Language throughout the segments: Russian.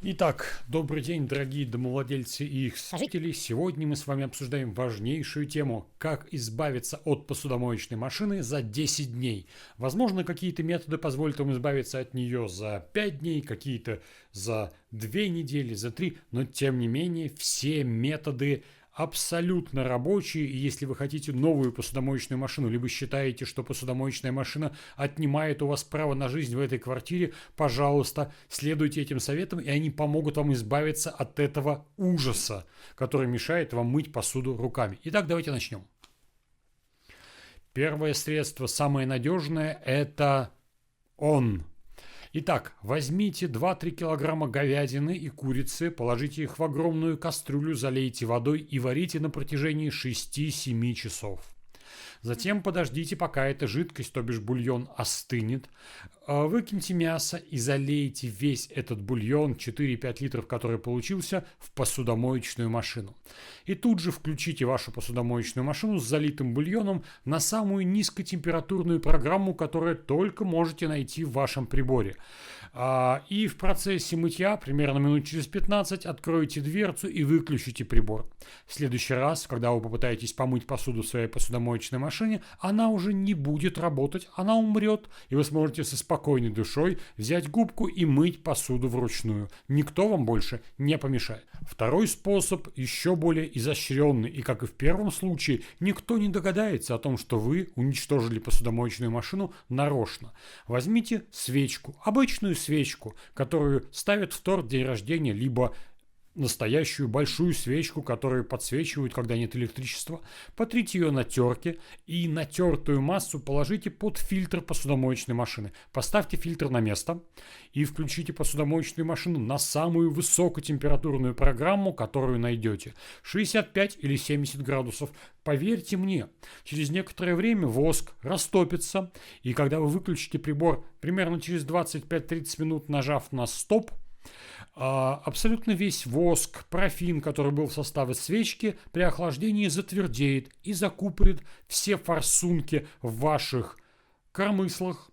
Итак, добрый день, дорогие домовладельцы и их слушатели. Сегодня мы с вами обсуждаем важнейшую тему: как избавиться от посудомоечной машины за 10 дней. Возможно, какие-то методы позволят вам избавиться от нее за 5 дней, какие-то за 2 недели, за 3, но тем не менее все методы абсолютно рабочие, и если вы хотите новую посудомоечную машину, либо считаете, что посудомоечная машина отнимает у вас право на жизнь в этой квартире, пожалуйста, следуйте этим советам, и они помогут вам избавиться от этого ужаса, который мешает вам мыть посуду руками. Итак, давайте начнем. Первое средство, самое надежное, это он. Итак, возьмите 2-3 килограмма говядины и курицы, положите их в огромную кастрюлю, залейте водой и варите на протяжении 6-7 часов. Затем подождите, пока эта жидкость, то бишь бульон, остынет. Выкиньте мясо и залейте весь этот бульон, 4-5 литров, который получился, в посудомоечную машину. И тут же включите вашу посудомоечную машину с залитым бульоном на самую низкотемпературную программу, которую только можете найти в вашем приборе. И в процессе мытья, примерно минут через 15, откройте дверцу и выключите прибор. В следующий раз, когда вы попытаетесь помыть посуду в своей посудомоечной машине, она уже не будет работать, она умрет, и вы сможете со спокойной душой взять губку и мыть посуду вручную. Никто вам больше не помешает. Второй способ еще более изощренный, и как и в первом случае, никто не догадается о том, что вы уничтожили посудомоечную машину нарочно. Возьмите свечку, обычную свечку, которую ставят в торт день рождения, либо настоящую большую свечку, которую подсвечивают, когда нет электричества. Потрите ее на терке и натертую массу положите под фильтр посудомоечной машины. Поставьте фильтр на место и включите посудомоечную машину на самую высокотемпературную программу, которую найдете. 65 или 70 градусов. Поверьте мне, через некоторое время воск растопится, и когда вы выключите прибор, примерно через 25-30 минут нажав на стоп, абсолютно весь воск, парафин, который был в составе свечки, при охлаждении затвердеет и закупорит все форсунки в ваших коромыслах,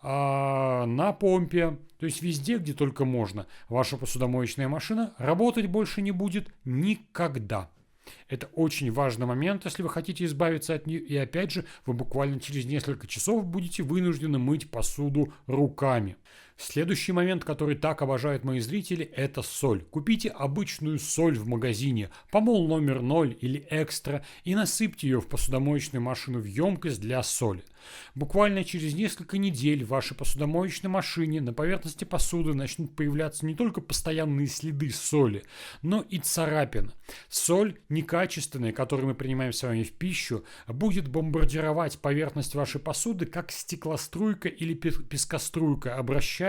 на помпе, то есть везде, где только можно. Ваша посудомоечная машина работать больше не будет никогда. Это очень важный момент, если вы хотите избавиться от нее. И опять же, вы буквально через несколько часов будете вынуждены мыть посуду руками. Следующий момент, который так обожают мои зрители, это соль. Купите обычную соль в магазине, помол номер 0 или экстра, и насыпьте ее в посудомоечную машину в емкость для соли. Буквально через несколько недель в вашей посудомоечной машине на поверхности посуды начнут появляться не только постоянные следы соли, но и царапины. Соль некачественная, которую мы принимаем с вами в пищу, будет бомбардировать поверхность вашей посуды как стеклоструйка или пескоструйка, обращая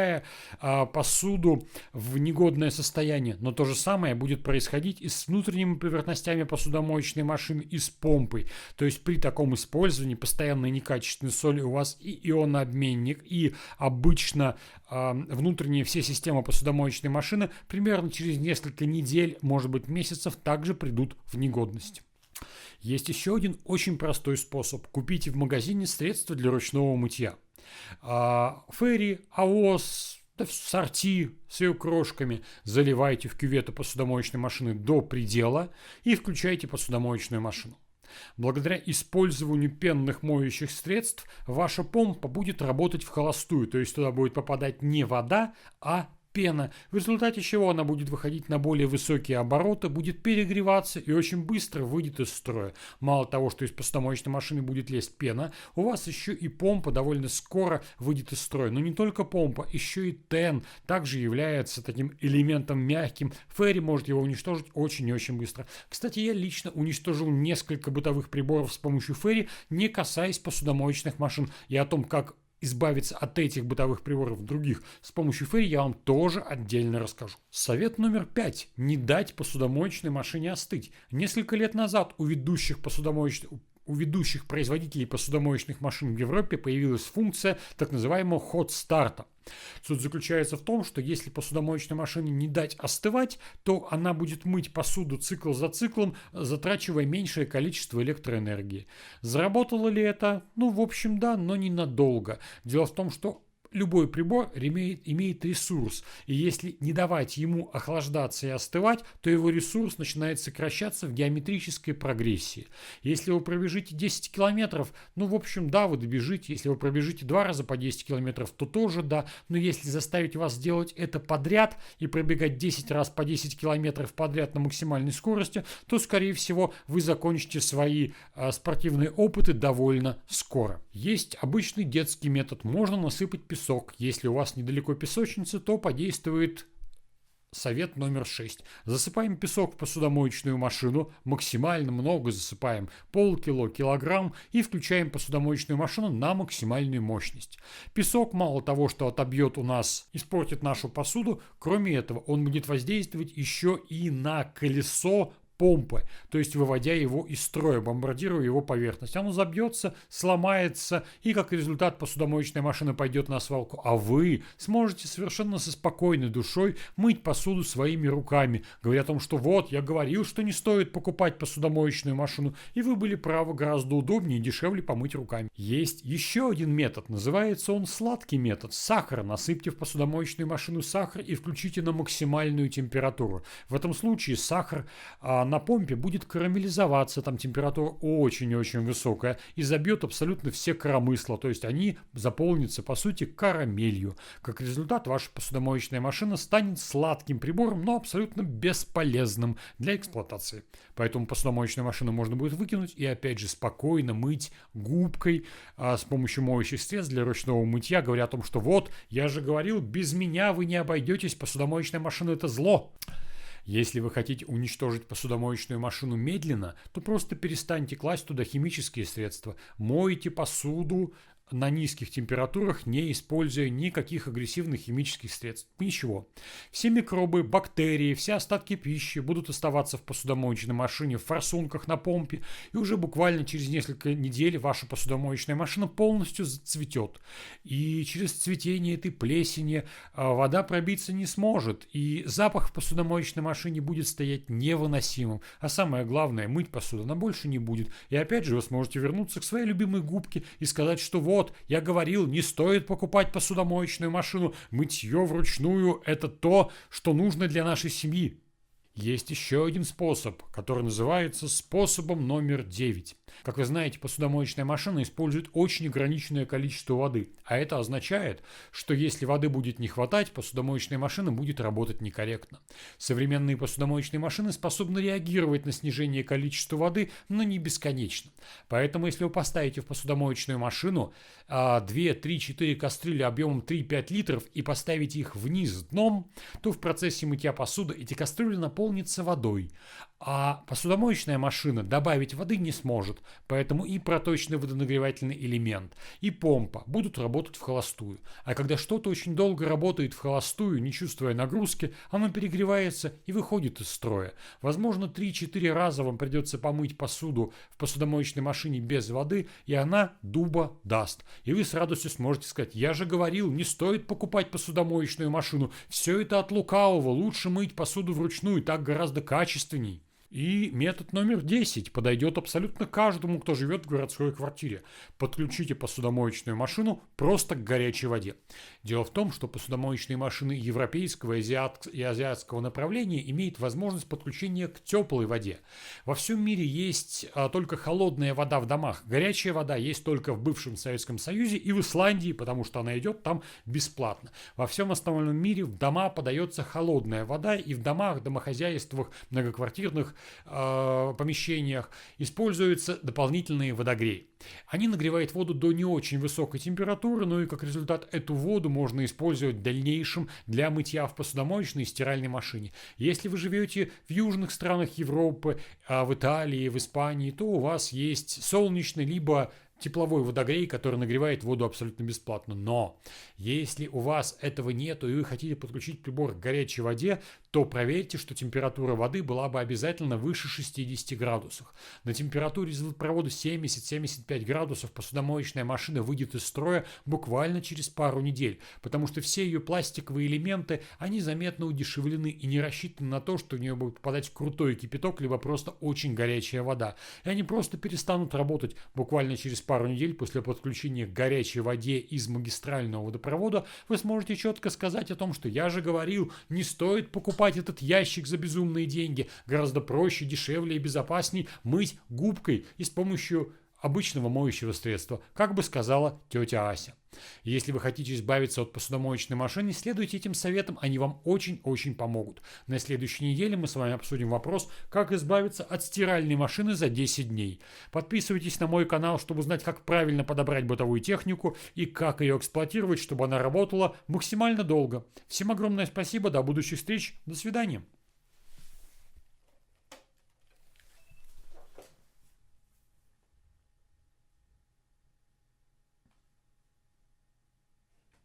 посуду в негодное состояние. Но то же самое будет происходить и с внутренними поверхностями посудомоечной машины, и с помпой. То есть при таком использовании постоянной некачественной соли у вас и ионообменник, и обычно внутренние все системы посудомоечной машины примерно через несколько недель, может быть месяцев, также придут в негодность. Есть еще один очень простой способ. Купите в магазине средства для ручного мытья. Фейри, АОС, сорти с ее крошками. Заливайте в кювету посудомоечной машины до предела и включайте посудомоечную машину. Благодаря использованию пенных моющих средств ваша помпа будет работать в холостую, то есть туда будет попадать не вода, а пена, в результате чего она будет выходить на более высокие обороты, будет перегреваться и очень быстро выйдет из строя. Мало того, что из посудомоечной машины будет лезть пена, у вас еще и помпа довольно скоро выйдет из строя. Но не только помпа, еще и тен также является таким элементом мягким. Фейри может его уничтожить очень и очень быстро. Кстати, я лично уничтожил несколько бытовых приборов с помощью фейри, не касаясь посудомоечных машин. И о том, как избавиться от этих бытовых приборов других с помощью фейри, я вам тоже отдельно расскажу. Совет номер 5. Не дать посудомоечной машине остыть. Несколько лет назад у ведущих производителей посудомоечных машин в Европе появилась функция так называемого хот-старта. Суть заключается в том, что если посудомоечной машине не дать остывать, то она будет мыть посуду цикл за циклом, затрачивая меньшее количество электроэнергии. Заработало ли это? Ну, в общем, да, но ненадолго. Дело в том, что Любой прибор имеет ресурс, и если не давать ему охлаждаться и остывать, то его ресурс начинает сокращаться в геометрической прогрессии. Если вы пробежите 10 километров, ну, в общем, да, вы добежите. Если вы пробежите 2 раза по 10 километров, то тоже да. Но если заставить вас делать это подряд и пробегать 10 раз по 10 километров подряд на максимальной скорости, то, скорее всего, вы закончите свои спортивные опыты довольно скоро. Есть обычный детский метод. Можно насыпать песок. Если у вас недалеко песочница, то подействует совет номер 6. Засыпаем песок в посудомоечную машину, максимально много засыпаем, полкило, килограмм, и включаем посудомоечную машину на максимальную мощность. Песок мало того, что отобьет у нас, испортит нашу посуду, кроме этого он будет воздействовать еще и на колесо помпы, то есть выводя его из строя, бомбардируя его поверхность. Оно забьется, сломается, и как результат посудомоечная машина пойдет на свалку. А вы сможете совершенно со спокойной душой мыть посуду своими руками, говоря о том, что вот, я говорил, что не стоит покупать посудомоечную машину, и вы были правы, гораздо удобнее и дешевле помыть руками. Есть еще один метод, называется он сладкий метод. Сахар. Насыпьте в посудомоечную машину сахар и включите на максимальную температуру. В этом случае сахар на помпе будет карамелизоваться, там температура очень-очень высокая, и забьет абсолютно все коромысла, то есть они заполнятся, по сути, карамелью. Как результат, ваша посудомоечная машина станет сладким прибором, но абсолютно бесполезным для эксплуатации. Поэтому посудомоечную машину можно будет выкинуть и, опять же, спокойно мыть губкой с помощью моющих средств для ручного мытья, говоря о том, что вот, я же говорил, без меня вы не обойдетесь, посудомоечная машина – это зло. Если вы хотите уничтожить посудомоечную машину медленно, то просто перестаньте класть туда химические средства. Мойте посуду на низких температурах, не используя никаких агрессивных химических средств. Ничего. Все микробы, бактерии, все остатки пищи будут оставаться в посудомоечной машине, в форсунках на помпе, и уже буквально через несколько недель ваша посудомоечная машина полностью зацветет. И через цветение этой плесени вода пробиться не сможет, и запах в посудомоечной машине будет стоять невыносимым. А самое главное, мыть посуду она больше не будет. И опять же вы сможете вернуться к своей любимой губке и сказать, что вот, я говорил, не стоит покупать посудомоечную машину. Мытье вручную – это то, что нужно для нашей семьи. Есть еще один способ, который называется способом номер 9. Как вы знаете, посудомоечная машина использует очень ограниченное количество воды. А это означает, что если воды будет не хватать, посудомоечная машина будет работать некорректно. Современные посудомоечные машины способны реагировать на снижение количества воды, но не бесконечно. Поэтому, если вы поставите в посудомоечную машину 2, 3, 4 кастрюли объемом 3-5 литров и поставите их вниз дном, то в процессе мытья посуды эти кастрюли наполнятся водой. А посудомоечная машина добавить воды не сможет, поэтому и проточный водонагревательный элемент, и помпа будут работать в холостую. А когда что-то очень долго работает в холостую, не чувствуя нагрузки, оно перегревается и выходит из строя. Возможно, 3-4 раза вам придется помыть посуду в посудомоечной машине без воды, и она дуба даст. И вы с радостью сможете сказать: я же говорил, не стоит покупать посудомоечную машину, все это от лукавого, лучше мыть посуду вручную, так гораздо качественней. И метод номер 10 подойдет абсолютно каждому, кто живет в городской квартире. Подключите посудомоечную машину просто к горячей воде. Дело в том, что посудомоечные машины европейского и азиатского направления имеют возможность подключения к теплой воде. Во всем мире есть только холодная вода в домах. Горячая вода есть только в бывшем Советском Союзе и в Исландии, потому что она идет там бесплатно. Во всем остальном мире в дома подается холодная вода, и в домах, домохозяйствах, многоквартирных помещениях используются дополнительные водогреи. Они нагревают воду до не очень высокой температуры, но и как результат эту воду можно использовать в дальнейшем для мытья в посудомоечной и стиральной машине. Если вы живете в южных странах Европы, в Италии, в Испании, то у вас есть солнечный либо тепловой водогрей, который нагревает воду абсолютно бесплатно. Но если у вас этого нету и вы хотите подключить прибор к горячей воде, то проверьте, что температура воды была бы обязательно выше 60 градусов. На температуре водопровода 70-75 градусов посудомоечная машина выйдет из строя буквально через пару недель, потому что все ее пластиковые элементы, они заметно удешевлены и не рассчитаны на то, что в нее будет попадать крутой кипяток, либо просто очень горячая вода. И они просто перестанут работать буквально через пару недель после подключения к горячей воде из магистрального водопровода вы сможете четко сказать о том, что я же говорил, не стоит покупать этот ящик за безумные деньги. Гораздо проще, дешевле и безопасней мыть губкой и с помощью обычного моющего средства, как бы сказала тетя Ася. Если вы хотите избавиться от посудомоечной машины, следуйте этим советам, они вам очень-очень помогут. На следующей неделе мы с вами обсудим вопрос, как избавиться от стиральной машины за 10 дней. Подписывайтесь на мой канал, чтобы узнать, как правильно подобрать бытовую технику и как ее эксплуатировать, чтобы она работала максимально долго. Всем огромное спасибо, до будущих встреч, до свидания.